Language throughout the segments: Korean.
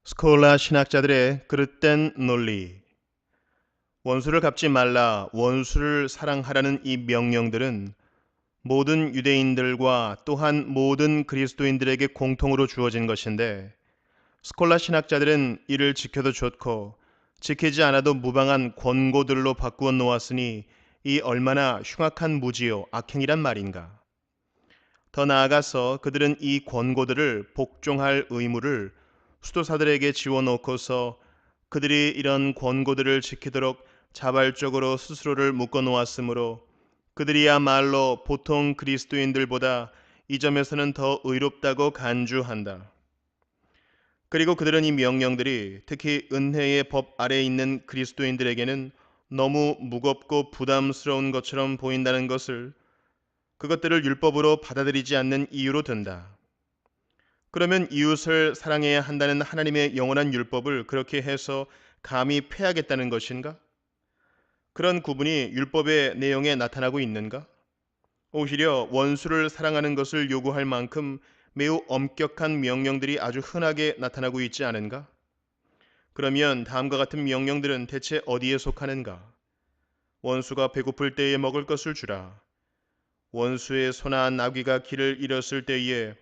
스콜라 신학자들의 그릇된 논리. 원수를 갚지 말라, 원수를 사랑하라는 이 명령들은 모든 유대인들과 또한 모든 그리스도인들에게 공통으로 주어진 것인데, 스콜라 신학자들은 이를 지켜도 좋고 지키지 않아도 무방한 권고들로 바꾸어 놓았으니 이 얼마나 흉악한 무지요 악행이란 말인가. 더 나아가서 그들은 이 권고들을 복종할 의무를 수도사들에게 지워놓고서 그들이 이런 권고들을 지키도록 자발적으로 스스로를 묶어 놓았으므로 그들이야말로 보통 그리스도인들보다 이 점에서는 더 의롭다고 간주한다. 그리고 그들은 이 명령들이 특히 은혜의 법 아래에 있는 그리스도인들에게는 너무 무겁고 부담스러운 것처럼 보인다는 것을 그것들을 율법으로 받아들이지 않는 이유로 든다. 그러면 이웃을 사랑해야 한다는 하나님의 영원한 율법을 그렇게 해서 감히 폐하겠다는 것인가? 그런 구분이 율법의 내용에 나타나고 있는가? 오히려 원수를 사랑하는 것을 요구할 만큼 매우 엄격한 명령들이 아주 흔하게 나타나고 있지 않은가? 그러면 다음과 같은 명령들은 대체 어디에 속하는가? 원수가 배고플 때에 먹을 것을 주라. 원수의 소나 나귀가 길을 잃었을 때에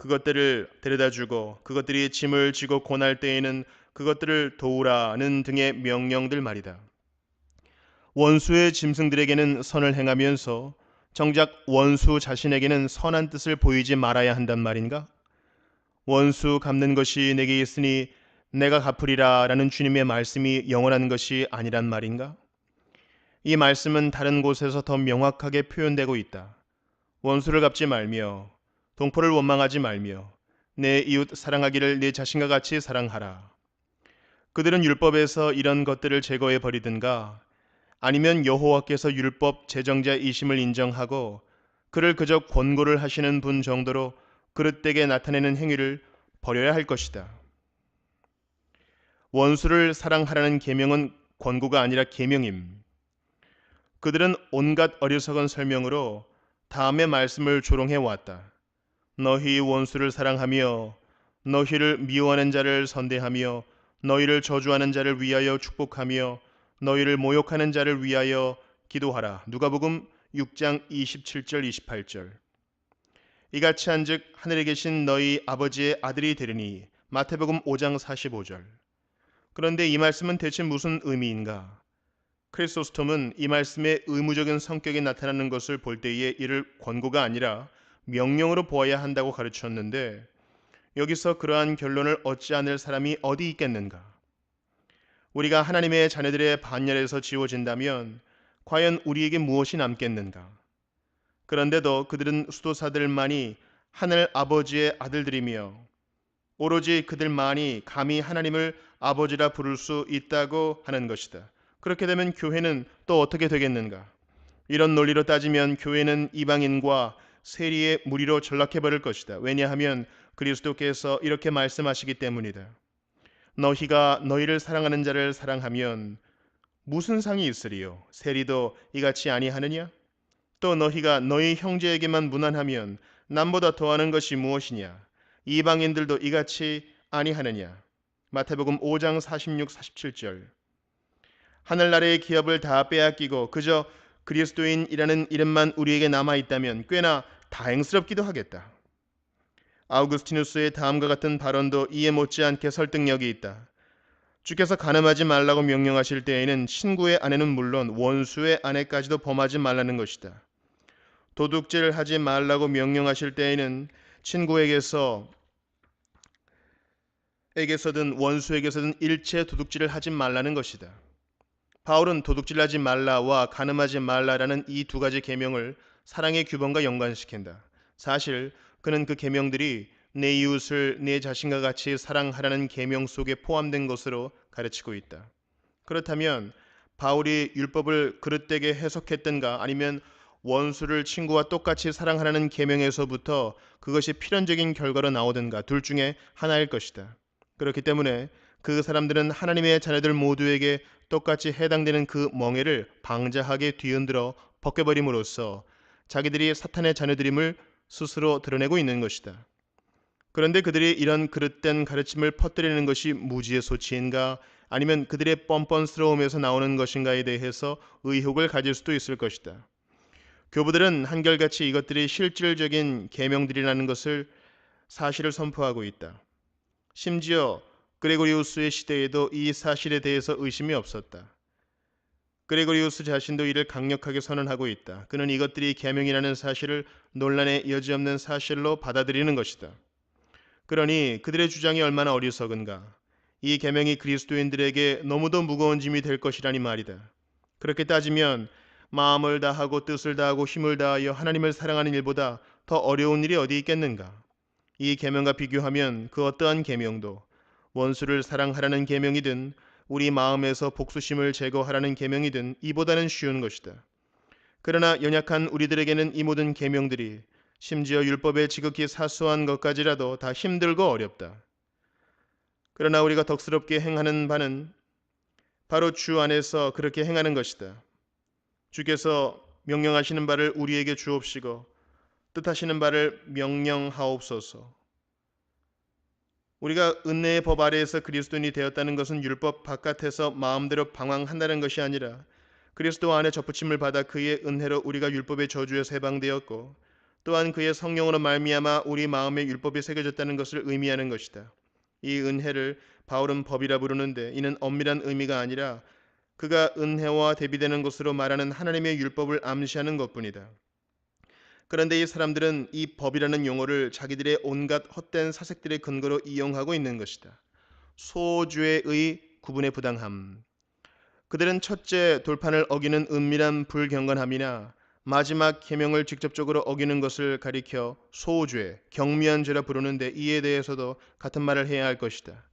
그것들을 데려다 주고 그것들이 짐을 지고 고날 때에는 그것들을 도우라는 등의 명령들 말이다. 원수의 짐승들에게는 선을 행하면서 정작 원수 자신에게는 선한 뜻을 보이지 말아야 한단 말인가? 원수 갚는 것이 내게 있으니 내가 갚으리라 라는 주님의 말씀이 영원한 것이 아니란 말인가? 이 말씀은 다른 곳에서 더 명확하게 표현되고 있다. 원수를 갚지 말며 동포를 원망하지 말며 내 이웃 사랑하기를 내 자신과 같이 사랑하라. 그들은 율법에서 이런 것들을 제거해 버리든가 아니면 여호와께서 율법 제정자이심을 인정하고 그를 그저 권고를 하시는 분 정도로 그릇되게 나타내는 행위를 버려야 할 것이다. 원수를 사랑하라는 계명은 권고가 아니라 계명임. 그들은 온갖 어리석은 설명으로 다음의 말씀을 조롱해 왔다. 너희 원수를 사랑하며 너희를 미워하는 자를 선대하며 너희를 저주하는 자를 위하여 축복하며 너희를 모욕하는 자를 위하여 기도하라. 누가복음 6장 27절 28절. 이같이 한즉 하늘에 계신 너희 아버지의 아들이 되리니. 마태복음 5장 45절. 그런데 이 말씀은 대체 무슨 의미인가? 크리소스톰은 이 말씀의 의무적인 성격이 나타나는 것을 볼 때에 이를 권고가 아니라 명령으로 보아야 한다고 가르쳤는데 여기서 그러한 결론을 얻지 않을 사람이 어디 있겠는가? 우리가 하나님의 자녀들의 반열에서 지워진다면 과연 우리에게 무엇이 남겠는가? 그런데도 그들은 수도사들만이 하늘 아버지의 아들들이며 오로지 그들만이 감히 하나님을 아버지라 부를 수 있다고 하는 것이다. 그렇게 되면 교회는 또 어떻게 되겠는가? 이런 논리로 따지면 교회는 이방인과 세리의 무리로 전락해버릴 것이다. 왜냐하면 그리스도께서 이렇게 말씀하시기 때문이다. 너희가 너희를 사랑하는 자를 사랑하면 무슨 상이 있으리요? 세리도 이같이 아니하느냐? 또 너희가 너희 형제에게만 무난하면 남보다 더하는 것이 무엇이냐? 이방인들도 이같이 아니하느냐? 마태복음 5장 46, 47절. 하늘나라의 기업을 다 빼앗기고 그저 그리스도인이라는 이름만 우리에게 남아있다면 꽤나 다행스럽기도 하겠다. 아우구스티누스의 다음과 같은 발언도 이에 못지않게 설득력이 있다. 주께서 간음하지 말라고 명령하실 때에는 친구의 아내는 물론 원수의 아내까지도 범하지 말라는 것이다. 도둑질하지 말라고 명령하실 때에는 친구에게서든 원수에게서든 일체 도둑질을 하지 말라는 것이다. 바울은 도둑질하지 말라와 간음하지 말라라는 이 두 가지 계명을 사랑의 규범과 연관시킨다. 사실 그는 그 계명들이 내 이웃을 내 자신과 같이 사랑하라는 계명 속에 포함된 것으로 가르치고 있다. 그렇다면 바울이 율법을 그릇되게 해석했던가 아니면 원수를 친구와 똑같이 사랑하라는 계명에서부터 그것이 필연적인 결과로 나오든가 둘 중에 하나일 것이다. 그렇기 때문에 그 사람들은 하나님의 자녀들 모두에게 똑같이 해당되는 그 멍에를 방자하게 뒤흔들어 벗겨버림으로써 자기들이 사탄의 자녀들임을 스스로 드러내고 있는 것이다. 그런데 그들이 이런 그릇된 가르침을 퍼뜨리는 것이 무지의 소치인가 아니면 그들의 뻔뻔스러움에서 나오는 것인가에 대해서 의혹을 가질 수도 있을 것이다. 교부들은 한결같이 이것들이 실질적인 계명들이라는 것을 사실을 선포하고 있다. 심지어 그레고리우스의 시대에도 이 사실에 대해서 의심이 없었다. 그레고리우스 자신도 이를 강력하게 선언하고 있다. 그는 이것들이 계명이라는 사실을 논란의 여지없는 사실로 받아들이는 것이다. 그러니 그들의 주장이 얼마나 어리석은가. 이 계명이 그리스도인들에게 너무도 무거운 짐이 될 것이라니 말이다. 그렇게 따지면 마음을 다하고 뜻을 다하고 힘을 다하여 하나님을 사랑하는 일보다 더 어려운 일이 어디 있겠는가. 이 계명과 비교하면 그 어떠한 계명도 원수를 사랑하라는 계명이든 우리 마음에서 복수심을 제거하라는 계명이든 이보다는 쉬운 것이다. 그러나 연약한 우리들에게는 이 모든 계명들이 심지어 율법의 지극히 사소한 것까지라도 다 힘들고 어렵다. 그러나 우리가 덕스럽게 행하는 바는 바로 주 안에서 그렇게 행하는 것이다. 주께서 명령하시는 바를 우리에게 주옵시고 뜻하시는 바를 명령하옵소서. 우리가 은혜의 법 아래에서 그리스도인이 되었다는 것은 율법 바깥에서 마음대로 방황한다는 것이 아니라 그리스도 안에 접붙임을 받아 그의 은혜로 우리가 율법의 저주에서 해방되었고 또한 그의 성령으로 말미암아 우리 마음에 율법이 새겨졌다는 것을 의미하는 것이다. 이 은혜를 바울은 법이라 부르는데 이는 엄밀한 의미가 아니라 그가 은혜와 대비되는 것으로 말하는 하나님의 율법을 암시하는 것뿐이다. 그런데 이 사람들은 이 법이라는 용어를 자기들의 온갖 헛된 사색들의 근거로 이용하고 있는 것이다. 소죄의 구분의 부당함. 그들은 첫째 돌판을 어기는 은밀한 불경건함이나 마지막 계명을 직접적으로 어기는 것을 가리켜 소죄, 경미한 죄라 부르는데 이에 대해서도 같은 말을 해야 할 것이다.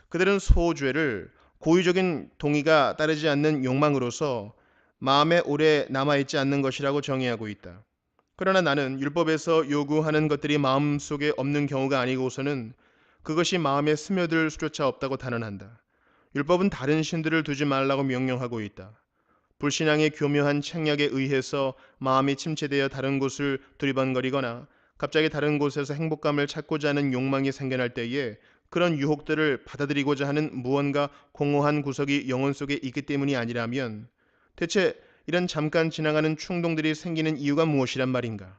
그들은 소죄를 고의적인 동의가 따르지 않는 욕망으로서 마음에 오래 남아있지 않는 것이라고 정의하고 있다. 그러나 나는 율법에서 요구하는 것들이 마음속에 없는 경우가 아니고서는 그것이 마음에 스며들 수조차 없다고 단언한다. 율법은 다른 신들을 두지 말라고 명령하고 있다. 불신앙의 교묘한 책략에 의해서 마음이 침체되어 다른 곳을 두리번거리거나 갑자기 다른 곳에서 행복감을 찾고자 하는 욕망이 생겨날 때에 그런 유혹들을 받아들이고자 하는 무언가 공허한 구석이 영혼 속에 있기 때문이 아니라면 대체 이런 잠깐 지나가는 충동들이 생기는 이유가 무엇이란 말인가?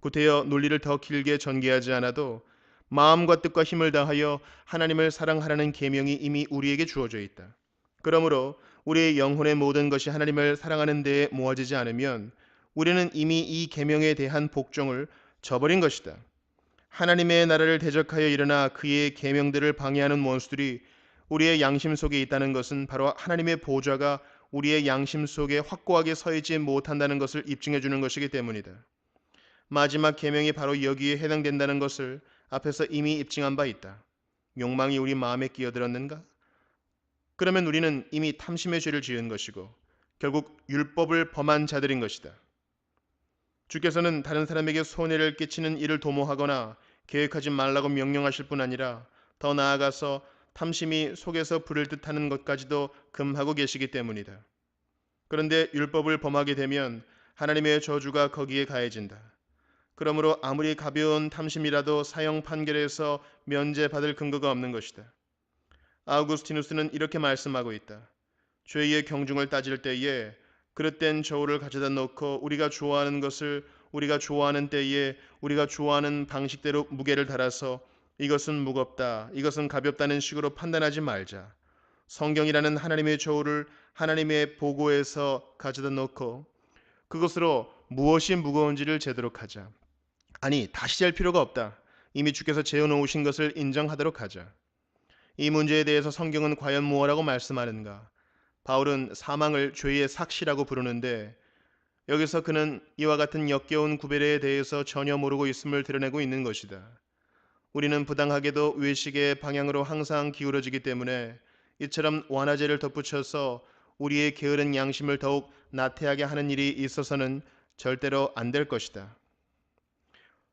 구태여 논리를 더 길게 전개하지 않아도 마음과 뜻과 힘을 다하여 하나님을 사랑하라는 계명이 이미 우리에게 주어져 있다. 그러므로 우리의 영혼의 모든 것이 하나님을 사랑하는 데에 모아지지 않으면 우리는 이미 이 계명에 대한 복종을 저버린 것이다. 하나님의 나라를 대적하여 일어나 그의 계명들을 방해하는 원수들이 우리의 양심 속에 있다는 것은 바로 하나님의 보좌가 우리의 양심 속에 확고하게 서 있지 못한다는 것을 입증해 주는 것이기 때문이다. 마지막 계명이 바로 여기에 해당된다는 것을 앞에서 이미 입증한 바 있다. 욕망이 우리 마음에 끼어들었는가? 그러면 우리는 이미 탐심의 죄를 지은 것이고 결국 율법을 범한 자들인 것이다. 주께서는 다른 사람에게 손해를 끼치는 일을 도모하거나 계획하지 말라고 명령하실 뿐 아니라 더 나아가서 탐심이 속에서 불을 뜻하는 것까지도 금하고 계시기 때문이다. 그런데 율법을 범하게 되면 하나님의 저주가 거기에 가해진다. 그러므로 아무리 가벼운 탐심이라도 사형 판결에서 면제받을 근거가 없는 것이다. 아우구스티누스는 이렇게 말씀하고 있다. 죄의 경중을 따질 때에 그릇된 저울을 가져다 놓고 우리가 좋아하는 것을 우리가 좋아하는 때에 우리가 좋아하는 방식대로 무게를 달아서 이것은 무겁다, 이것은 가볍다는 식으로 판단하지 말자. 성경이라는 하나님의 저울을 하나님의 보고에서 가져다 놓고 그것으로 무엇이 무거운지를 재도록 하자. 아니, 다시 잴 필요가 없다. 이미 주께서 재어놓으신 것을 인정하도록 하자. 이 문제에 대해서 성경은 과연 무엇라고 말씀하는가? 바울은 사망을 죄의 삭시라고 부르는데 여기서 그는 이와 같은 역겨운 구별에 대해서 전혀 모르고 있음을 드러내고 있는 것이다. 우리는 부당하게도 외식의 방향으로 항상 기울어지기 때문에 이처럼 완화제를 덧붙여서 우리의 게으른 양심을 더욱 나태하게 하는 일이 있어서는 절대로 안 될 것이다.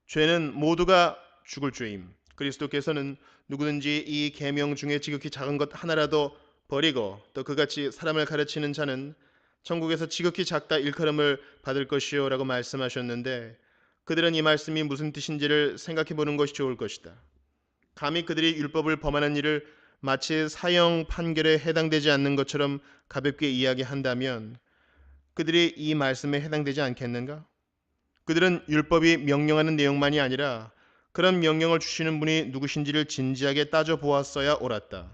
죄는 모두가 죽을 죄임. 그리스도께서는 누구든지 이 계명 중에 지극히 작은 것 하나라도 버리고 또 그같이 사람을 가르치는 자는 천국에서 지극히 작다 일컬음을 받을 것이요 라고 말씀하셨는데 그들은 이 말씀이 무슨 뜻인지를 생각해 보는 것이 좋을 것이다. 감히 그들이 율법을 범하는 일을 마치 사형 판결에 해당되지 않는 것처럼 가볍게 이야기한다면 그들이 이 말씀에 해당되지 않겠는가? 그들은 율법이 명령하는 내용만이 아니라 그런 명령을 주시는 분이 누구신지를 진지하게 따져 보았어야 옳았다.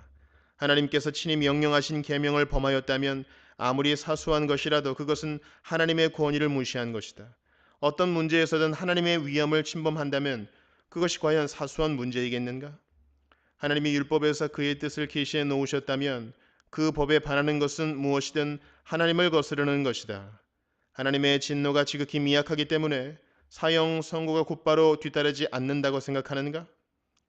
하나님께서 친히 명령하신 계명을 범하였다면 아무리 사소한 것이라도 그것은 하나님의 권위를 무시한 것이다. 어떤 문제에서든 하나님의 위엄을 침범한다면 그것이 과연 사소한 문제이겠는가? 하나님이 율법에서 그의 뜻을 계시해 놓으셨다면 그 법에 반하는 것은 무엇이든 하나님을 거스르는 것이다. 하나님의 진노가 지극히 미약하기 때문에 사형 선고가 곧바로 뒤따르지 않는다고 생각하는가?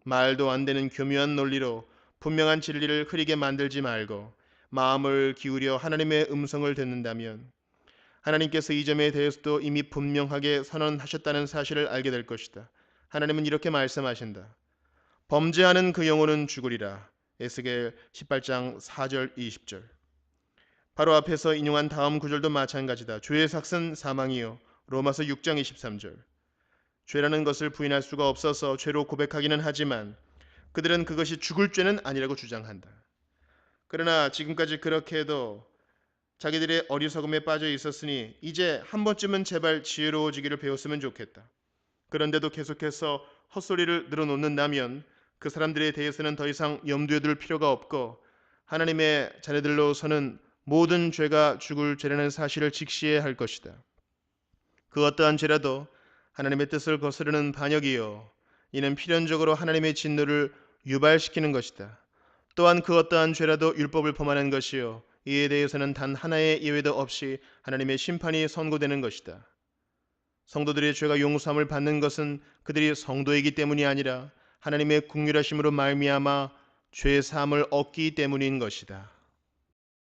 말도 안 되는 교묘한 논리로 분명한 진리를 흐리게 만들지 말고 마음을 기울여 하나님의 음성을 듣는다면 하나님께서 이 점에 대해서도 이미 분명하게 선언하셨다는 사실을 알게 될 것이다. 하나님은 이렇게 말씀하신다. 범죄하는 그 영혼은 죽으리라. 에스겔 18장 4절 20절. 바로 앞에서 인용한 다음 구절도 마찬가지다. 죄의 삭은 사망이요. 로마서 6장 23절. 죄라는 것을 부인할 수가 없어서 죄로 고백하기는 하지만 그들은 그것이 죽을 죄는 아니라고 주장한다. 그러나 지금까지 그렇게 해도 자기들의 어리석음에 빠져 있었으니 이제 한 번쯤은 제발 지혜로워지기를 배웠으면 좋겠다. 그런데도 계속해서 헛소리를 늘어놓는다면 그 사람들에 대해서는 더 이상 염두에 둘 필요가 없고 하나님의 자녀들로서는 모든 죄가 죽을 죄라는 사실을 직시해야 할 것이다. 그 어떠한 죄라도 하나님의 뜻을 거스르는 반역이요. 이는 필연적으로 하나님의 진노를 유발시키는 것이다. 또한 그 어떠한 죄라도 율법을 범하는 것이요. 이에 대해서는 단 하나의 예외도 없이 하나님의 심판이 선고되는 것이다. 성도들의 죄가 용서함을 받는 것은 그들이 성도이기 때문이 아니라 하나님의 긍휼하심으로 말미암아 죄 사함을 얻기 때문인 것이다.